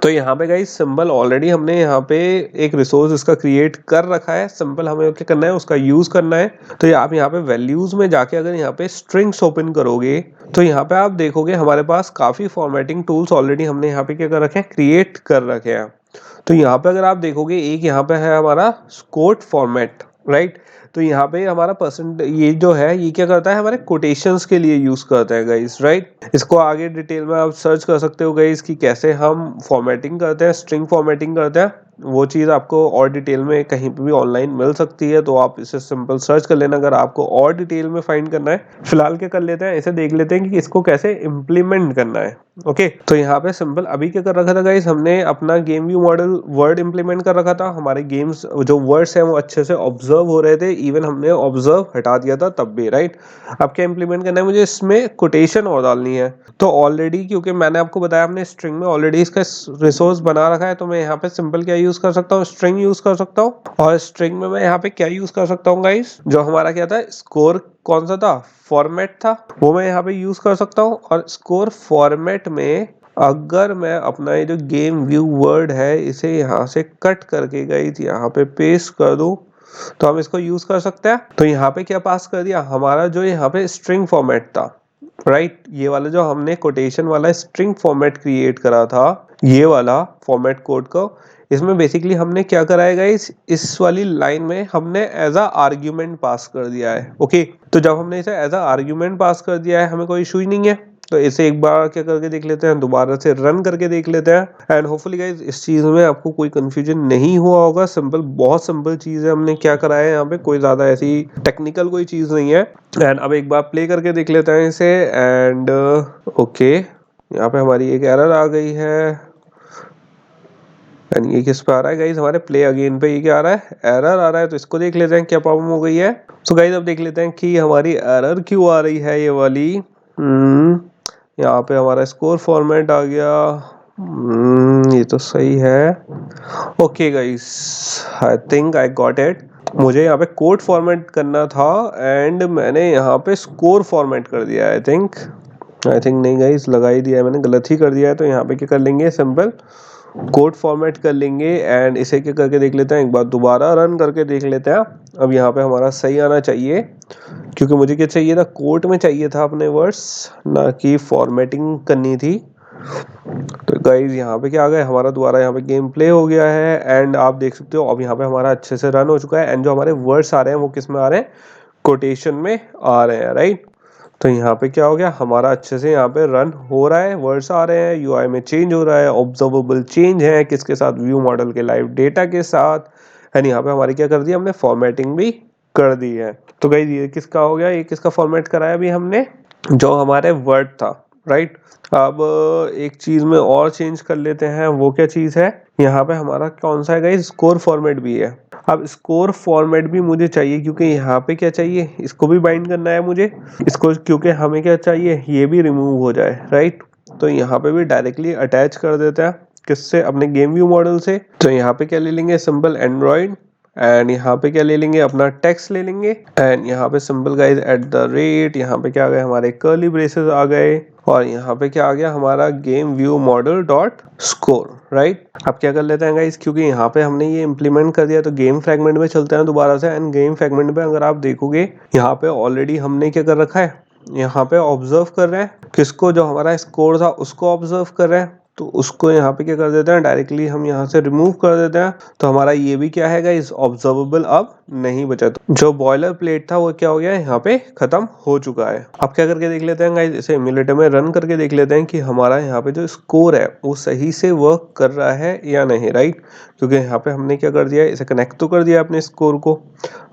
तो यहाँ पे गाइस सिंबल ऑलरेडी हमने यहाँ पे एक रिसोर्स इसका क्रिएट कर रखा है। सिंपल हमें क्या करना है, उसका यूज करना है। तो ये आप यहाँ पे वैल्यूज में जाके अगर यहाँ पे स्ट्रिंग्स ओपन करोगे तो यहाँ पे आप देखोगे हमारे पास काफी फॉर्मेटिंग टूल्स ऑलरेडी हमने यहाँ पे क्या कर रखे हैं, क्रिएट कर रखे हैं। तो यहाँ पे अगर आप देखोगे एक यहाँ पे है हमारा कोट फॉर्मेट, राइट। तो यहाँ पे हमारा परसेंट ये जो है ये क्या करता है, हमारे कोटेशंस के लिए यूज करते हैं गाइस, राइट। इसको आगे डिटेल में आप सर्च कर सकते हो गाइस कि कैसे हम फॉर्मेटिंग करते हैं, स्ट्रिंग फॉर्मेटिंग करते हैं। वो चीज़ आपको और डिटेल में कहीं पे भी ऑनलाइन मिल सकती है, तो आप इसे सिंपल सर्च कर लेना अगर आपको और डिटेल में फाइंड करना है। फिलहाल क्या कर लेते हैं, इसे देख लेते हैं कि इसको कैसे इम्प्लीमेंट करना है। ओके, तो यहाँ पे सिंपल अभी क्या कर रखा था गाइस, हमने अपना game view model word implement कर रखा था। हमारे गेम्स जो वर्ड्स हैं वो अच्छे से ऑब्जर्व हो रहे थे, इवन हमने ऑब्जर्व हटा दिया था तब भी, राइट। अब क्या इंप्लीमेंट करना है, मुझे इसमें कोटेशन और डालनी है। तो ऑलरेडी क्योंकि मैंने आपको बताया हमने स्ट्रिंग में ऑलरेडी इसका रिसोर्स बना रखा है, तो मैं यहाँ पे सिंपल क्या यूज कर सकता हूँ, स्ट्रिंग यूज कर सकता हूँ। और स्ट्रिंग में मैं यहाँ पे क्या यूज कर सकता हूँ गाइस, जो हमारा क्या था, स्कोर कौन सा था, फॉर्मेट था, वो मैं यहाँ पे यूज कर सकता हूँ। और स्कोर फॉर्मेट में अगर मैं अपना ये जो गेम व्यू वर्ड है इसे यहाँ से कट करके गाइस यहाँ पे पेस्ट कर दूं तो हम इसको यूज कर सकते हैं। तो यहाँ पे क्या पास कर दिया, हमारा जो यहाँ पे स्ट्रिंग फॉर्मेट था, राइट। ये वाला जो हमने कोटेशन वाला स्ट्रिंग फॉर्मेट क्रिएट करा था, ये वाला फॉर्मेट कोड को, इसमें बेसिकली हमने क्या करा है गाइस, इस वाली लाइन में हमने एज अ आर्ग्यूमेंट पास कर दिया है। ओके, तो जब हमने इसे एज अ आर्ग्यूमेंट पास कर दिया है हमें कोई इशू ही नहीं है। तो इसे एक बार क्या करके देख लेते हैं, दोबारा से रन करके देख लेते हैं। एंड होपफुली गाइस इस चीज में आपको कोई कंफ्यूजन नहीं हुआ होगा। सिंपल, बहुत सिंपल चीज है, हमने क्या करा है यहाँ पे, कोई ज्यादा ऐसी टेक्निकल कोई चीज नहीं है। एंड अब एक बार प्ले करके देख लेते हैं इसे। एंड ओके, यहाँ पे हमारी एक एरर आ गई है। एंड ये किस पे आ रहा है गाइस, हमारे प्ले अगेन पे ये क्या आ रहा है, एरर आ रहा है। तो इसको देख लेते हैं क्या प्रॉब्लम हो गई है। तो गाइस अब देख लेते हैं कि हमारी एरर क्यों आ रही है। ये वाली यहाँ पे हमारा स्कोर फॉर्मेट आ गया। ये तो सही है। Okay guys, I think I got it. मुझे यहाँ पे कोड फॉर्मेट करना था एंड मैंने यहाँ पे स्कोर फॉर्मेट कर दिया। आई थिंक नहीं गाइस, लगा ही दिया है मैंने, गलत ही कर दिया है। तो यहाँ पे क्या कर लेंगे, सिंपल कोड फॉर्मेट कर लेंगे। एंड इसे क्या करके देख लेते हैं, एक बार दोबारा रन करके देख लेते हैं। अब यहाँ पे हमारा सही आना चाहिए, क्योंकि मुझे क्या चाहिए था, कोड में चाहिए था अपने वर्ड्स, ना कि फॉर्मेटिंग करनी थी। तो गाइस यहाँ पे क्या आ गया, हमारा दोबारा यहाँ पे गेम प्ले हो गया है। एंड आप देख सकते हो अब यहाँ पे हमारा अच्छे से रन हो चुका है। एंड जो हमारे वर्ड्स आ रहे हैं वो किस में आ रहे हैं, कोटेशन में आ रहे हैं, राइट। तो यहाँ पे क्या हो गया, हमारा अच्छे से यहाँ पे रन हो रहा है, वर्ड्स आ रहे हैं, यूआई में चेंज हो रहा है, ऑब्जर्वेबल चेंज है किसके साथ, व्यू मॉडल के लाइव डेटा के साथ। एंड यहाँ पे हमारी क्या कर दी, हमने फॉर्मेटिंग भी कर दी है। तो गाइस ये किसका हो गया, ये किसका फॉर्मेट कराया अभी हमने, जो हमारे वर्ड था, राइट। अब एक चीज में और चेंज कर लेते हैं, वो क्या चीज है, यहाँ पे हमारा कौन सा है गाइस, स्कोर फॉर्मेट भी है। अब स्कोर फॉर्मेट भी मुझे चाहिए, क्योंकि यहाँ पे क्या चाहिए, इसको भी बाइंड करना है मुझे इसको, क्योंकि हमें क्या चाहिए, ये भी रिमूव हो जाए, राइट। तो यहाँ पे भी डायरेक्टली अटैच कर देते हैं, किससे, अपने गेम व्यू मॉडल से। तो यहाँ पे क्या ले लेंगे, सिंपल एंड्रॉइड। एंड यहाँ पे क्या ले लेंगे, अपना टेक्स्ट ले लेंगे। एंड यहाँ पे सिंपल गाइस @, यहाँ पे क्या आ गए, हमारे कर्ली ब्रेसेस आ गए। और यहाँ पे क्या आ गया, हमारा game view model dot score, right. अब क्या कर लेते हैं गाइस, क्योंकि यहाँ पे हमने ये इम्प्लीमेंट कर दिया, तो गेम फ्रेगमेंट में चलते हैं दोबारा से। एंड गेम फ्रेगमेंट में अगर आप देखोगे, यहाँ पे ऑलरेडी हमने क्या कर रखा है, यहाँ पे ऑब्जर्व कर रहे हैं किसको, जो हमारा स्कोर था उसको ऑब्जर्व कर रहे हैं। तो उसको यहाँ पे क्या कर देते हैं, डायरेक्टली हम यहाँ से रिमूव कर देते हैं। तो हमारा ये भी क्या है गाइस, ऑब्जर्वेबल अब नहीं बचा। तो जो बॉयलर प्लेट था वो क्या हो गया, यहाँ पे खत्म हो चुका है। अब क्या करके देख लेते हैं गाइस, इसे इम्यूलेटर में रन करके देख लेते हैं कि हमारा यहाँ पे जो स्कोर है वो सही से वर्क कर रहा है या नहीं, राइट। क्योंकि यहाँ पे हमने क्या कर दिया, इसे कनेक्ट तो कर दिया अपने स्कोर को।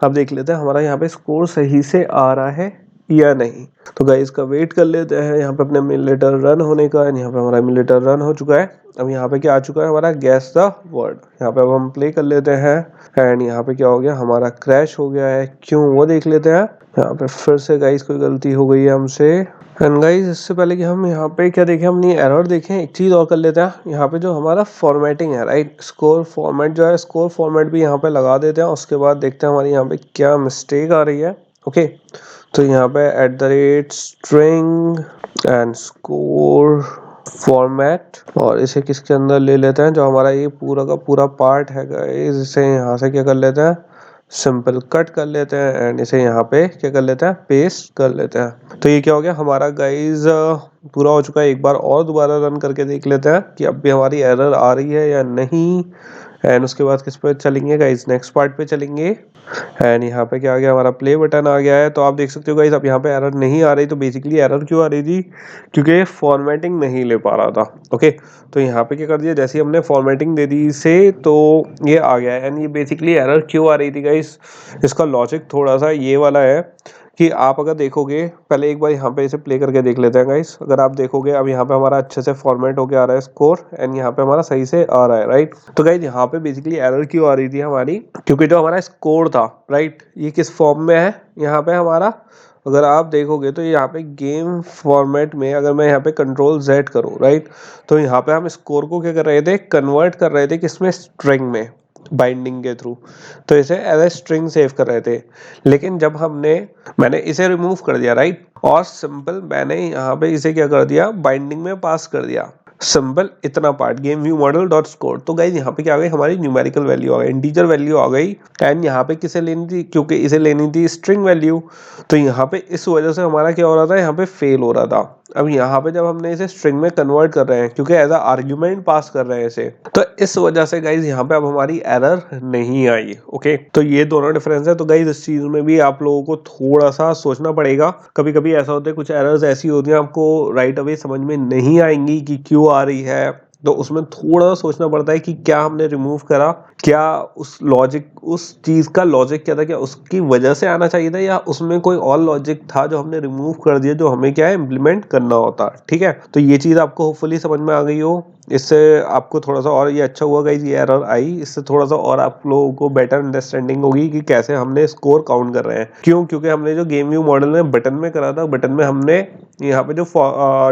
अब देख लेते हैं हमारा यहाँ पे स्कोर सही से आ रहा है या नहीं। तो गाइस इसका वेट कर लेते हैं यहाँ पे अपने इम्यूलेटर रन होने का। यहाँ पे हमारा इम्यूलेटर रन हो चुका है। अब यहाँ पे क्या आ चुका है, हमारा गैस द वर्ड। यहाँ पे अब हम प्ले कर लेते हैं। एंड यहाँ पे क्या हो गया, हमारा क्रैश हो गया है, क्यों वो देख लेते हैं। यहाँ पे फिर से गाइस कोई गलती हो गई है हमसे। एंड गाइस इससे पहले कि हम यहाँ पे क्या देखें, हमने एरर देखें, एक चीज और कर लेते हैं। यहाँ पे जो हमारा फॉर्मेटिंग है, राइट, स्कोर फॉर्मेट जो है, स्कोर फॉर्मेट भी यहाँ पे लगा देते हैं। उसके बाद देखते हैं हमारी यहाँ पे क्या मिस्टेक आ रही है। ओके, तो यहाँ पे @string एंड स्कोर फॉर्मेट और इसे किसके अंदर ले लेते हैं, जो हमारा ये पूरा का पूरा पार्ट है गाइस, इसे यहाँ से क्या कर लेते हैं, सिंपल कट कर लेते हैं एंड इसे यहाँ पे क्या कर लेते हैं, पेस्ट कर लेते हैं। तो ये क्या हो गया हमारा गाइस, पूरा हो चुका है। एक बार और दोबारा रन करके देख लेते हैं कि अब भी हमारी एरर आ रही है या नहीं। एंड उसके बाद किस पे चलेंगे गाइस, नेक्स्ट पार्ट पे चलेंगे। एंड यहाँ पे क्या आ गया, हमारा प्ले बटन आ गया है। तो आप देख सकते हो गाइस अब यहाँ पे एरर नहीं आ रही। तो बेसिकली एरर क्यों आ रही थी, क्योंकि फॉर्मेटिंग नहीं ले पा रहा था। ओके, तो यहाँ पे क्या कर दिया, जैसे ही हमने फॉर्मेटिंग दे दी इसे तो ये आ गया है। एंड ये बेसिकली एरर क्यों आ रही थी गाइस, इसका लॉजिक थोड़ा सा ये वाला है कि आप अगर देखोगे, पहले एक बार यहाँ पे इसे प्ले करके देख लेते हैं गाइस। अगर आप देखोगे अब यहाँ पे हमारा अच्छे से फॉर्मेट होके आ रहा है स्कोर एंड यहाँ पे हमारा सही से आ रहा है, राइट। तो गाइस यहाँ पे बेसिकली एरर क्यों आ रही थी हमारी, क्योंकि जो हमारा स्कोर था, राइट, ये किस फॉर्म में है यहाँ पे हमारा, अगर आप देखोगे तो यहाँ पे गेम फॉर्मेट में अगर मैं यहाँ पे कंट्रोल Z करूँ, राइट, तो यहाँ पे हम स्कोर को क्या कर रहे थे, कन्वर्ट कर रहे थे किसमें, स्ट्रिंग में, बाइंडिंग के थ्रू। तो इसे एज ए स्ट्रिंग सेव कर रहे थे। लेकिन जब मैंने इसे रिमूव कर दिया, राइट, और सिंपल मैंने यहाँ पे इसे क्या कर दिया, बाइंडिंग में पास कर दिया, सिंपल इतना part game view model dot score. तो गाइज यहाँ पे क्या आ गई, हमारी न्यूमेरिकल वैल्यू आ गई, इंटीजर वैल्यू आ गई। एंड यहाँ पे किसे लेनी थी, क्योंकि इसे लेनी थी स्ट्रिंग वैल्यू। तो यहाँ पे इस वजह से हमारा क्या हो रहा था, यहाँ पे फेल हो रहा था। अब यहाँ पे जब हमने इसे स्ट्रिंग में कन्वर्ट कर रहे हैं, क्योंकि एज अ आर्ग्यूमेंट पास कर रहे हैं इसे, तो इस वजह से गाइज यहाँ पे अब हमारी एरर नहीं आई। ओके, तो ये दोनों डिफरेंस है। तो गाइज इस चीज में भी आप लोगों को थोड़ा सा सोचना पड़ेगा। कभी कभी ऐसा होता है, कुछ एरर्स ऐसी होती हैं आपको राइट अवे समझ में नहीं आएंगी कि क्यों आ रही है। तो उसमें थोड़ा सोचना पड़ता है कि क्या हमने रिमूव करा, क्या उस लॉजिक, उस चीज का लॉजिक क्या था, क्या उसकी वजह से आना चाहिए था, या उसमें कोई और लॉजिक था जो हमने रिमूव कर दिया, जो हमें क्या है इम्प्लीमेंट करना होता। ठीक है, तो ये चीज आपको होपफुली समझ में आ गई हो। इससे आपको थोड़ा सा और ये अच्छा हुआ गाइस, ये एरर आई, इससे थोड़ा सा और आप लोगों को बेटर अंडरस्टैंडिंग होगी कि कैसे हमने स्कोर काउंट कर रहे हैं। क्यों, क्योंकि हमने जो गेम व्यू मॉडल में बटन में करा था, बटन में हमने यहाँ पे जो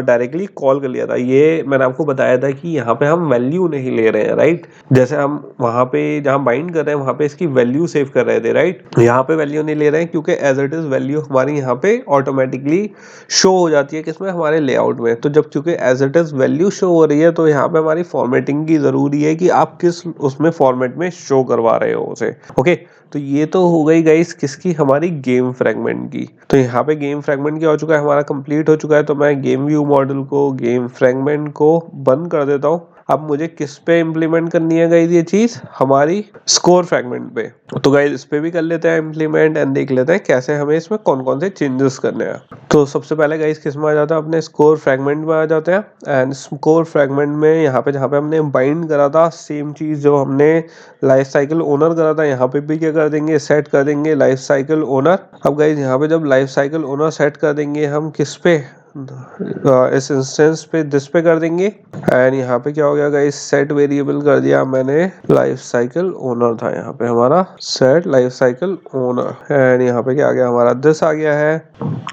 डायरेक्टली कॉल कर लिया था, ये मैंने आपको बताया था कि यहाँ पे हम वैल्यू नहीं ले रहे हैं, राइट। जैसे हम वहाँ पे जहाँ बाइंड कर रहे हैं वहाँ पे इसकी वैल्यू सेव कर रहे थे, राइट। यहाँ पे वैल्यू नहीं ले रहे हैं, क्योंकि एज इट इज वैल्यू हमारी यहाँ पे ऑटोमेटिकली शो हो जाती है किसमें, हमारे लेआउट में। तो जब चूंकि as it is value show हो रही है, तो यहाँ पे हमारी फॉर्मेटिंग की जरूरी है कि आप किस उसमें फॉर्मेट में शो करवा रहे हो उसे। ओके, तो ये तो हो गई गाइस किसकी, हमारी गेम फ्रेगमेंट की। तो यहाँ पे गेम फ्रेगमेंट क्या हो चुका है, हमारा कंप्लीट हो चुका है। तो मैं गेम व्यू मॉडल को, गेम फ्रेगमेंट को बंद कर देता हूँ। अब मुझे किस पे इम्प्लीमेंट करनी है गाइस ये चीज, हमारी स्कोर फ्रेगमेंट पे। तो गाइस इस पे भी कर लेते हैं इम्प्लीमेंट एंड देख लेते हैं कैसे हमें इसमें कौन कौन से चेंजेस करने हैं। तो सबसे पहले गाइस किस में आ जाता है, अपने स्कोर फ्रेगमेंट में आ जाते हैं। एंड स्कोर फ्रेगमेंट में यहाँ पे जहाँ पे हमने बाइंड करा था, सेम चीज जो हमने लाइफ साइकिल ओनर करा था, यहाँ पे भी क्या कर देंगे, सेट कर देंगे लाइफ साइकिल ओनर। अब गाइस यहाँ पे जब लाइफ साइकिल ओनर सेट कर देंगे हम किस पे, इस इंस्टेंस पे दिस पे कर देंगे। एंड यहाँ पे क्या हो गया गाइस, सेट वेरिएबल कर दिया मैंने लाइफ साइकिल ओनर था, यहाँ पे हमारा set life cycle owner. And यहाँ पे क्या आ गया, हमारा दिस आ गया है।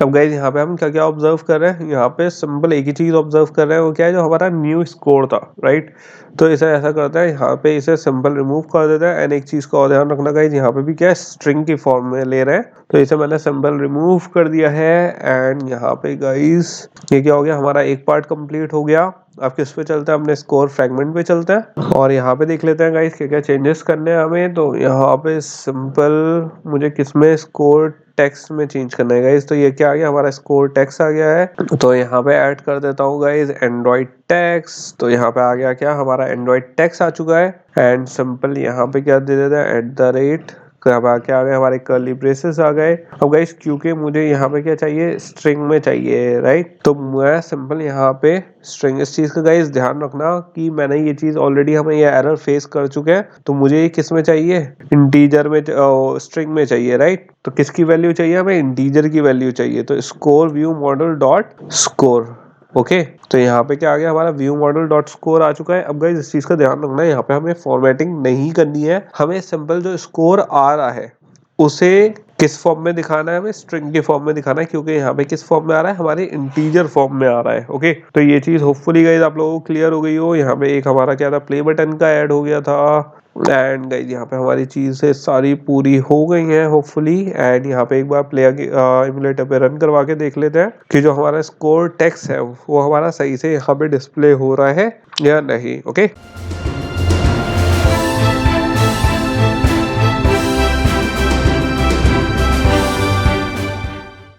अब गाइस यहाँ पे हम क्या क्या ऑब्जर्व कर रहे हैं, यहाँ पे सिंपल एक ही चीज ऑब्जर्व कर रहे हैं, वो क्या है, जो हमारा न्यू स्कोर था, राइट। तो इसे ऐसा करता है, यहाँ पे इसे सिंपल रिमूव कर देता है। एंड एक चीज का और ध्यान रखना गाइस, यहाँ पे भी क्या है, स्ट्रिंग की फॉर्म में ले रहे हैं, तो इसे मैंने सिंपल रिमूव कर दिया है। एंड यहाँ पे गाइस ये क्या हो गया, हमारा एक पार्ट कंप्लीट हो गया। अब किस पे चलते हैं, अपने स्कोर फ्रेगमेंट पे चलते हैं और यहाँ पे देख लेते हैं गाइस क्या क्या चेंजेस करने हैं हमें। तो यहाँ पे सिंपल मुझे किसमें, स्कोर टेक्स्ट में चेंज करना है गाइस। तो ये क्या आ गया, हमारा स्कोर टेक्स्ट आ गया है। तो यहाँ पे ऐड कर देता हूँ गाइस एंड्रॉइड टेक्स्ट। तो यहाँ पे आ गया क्या, हमारा एंड्रॉइड टेक्स्ट आ चुका है। एंड सिंपल यहाँ पे क्या दे देते हैं, @ अब क्या आ गया, हमारे कर्ली ब्रेसेस आ गए। अब गाइस क्योंकि मुझे यहाँ पे क्या चाहिए, स्ट्रिंग में चाहिए, राइट। तो मैं सिंपल यहाँ पे स्ट्रिंग, इस चीज का गाइस ध्यान रखना कि मैंने ये चीज ऑलरेडी, हमें ये एरर फेस कर चुके हैं। तो मुझे ये किस में चाहिए, इंटीजर में, स्ट्रिंग में चाहिए, राइट। तो किसकी वैल्यू चाहिए, हमें इंटीजर की वैल्यू चाहिए। तो score view model dot score. Okay, तो यहाँ पे क्या आ गया, हमारा व्यू मॉडल डॉट स्कोर आ चुका है। अब गाइस इस चीज का ध्यान रखना है, यहाँ पे हमें फॉर्मेटिंग नहीं करनी है, हमें सिंपल जो स्कोर आ रहा है उसे किस फॉर्म में दिखाना है, हमें स्ट्रिंग के फॉर्म में दिखाना है, क्योंकि यहाँ पे किस फॉर्म में आ रहा है, हमारे इंटीजर फॉर्म में आ रहा है। ओके, तो ये चीज होपफुली गाइस आप लोगों को क्लियर हो गई हो। यहाँ पे एक हमारा क्या था, प्ले बटन का ऐड हो गया था। एंड गाइस यहाँ पे हमारी चीज़ें सारी पूरी हो गई हैं होपफुली। एंड यहाँ पे एक बार प्ले एमुलेटर पे रन करवा के देख लेते हैं कि जो हमारा स्कोर टेक्स्ट है वो हमारा सही से यहाँ पे डिस्प्ले हो रहा है या नहीं। ओके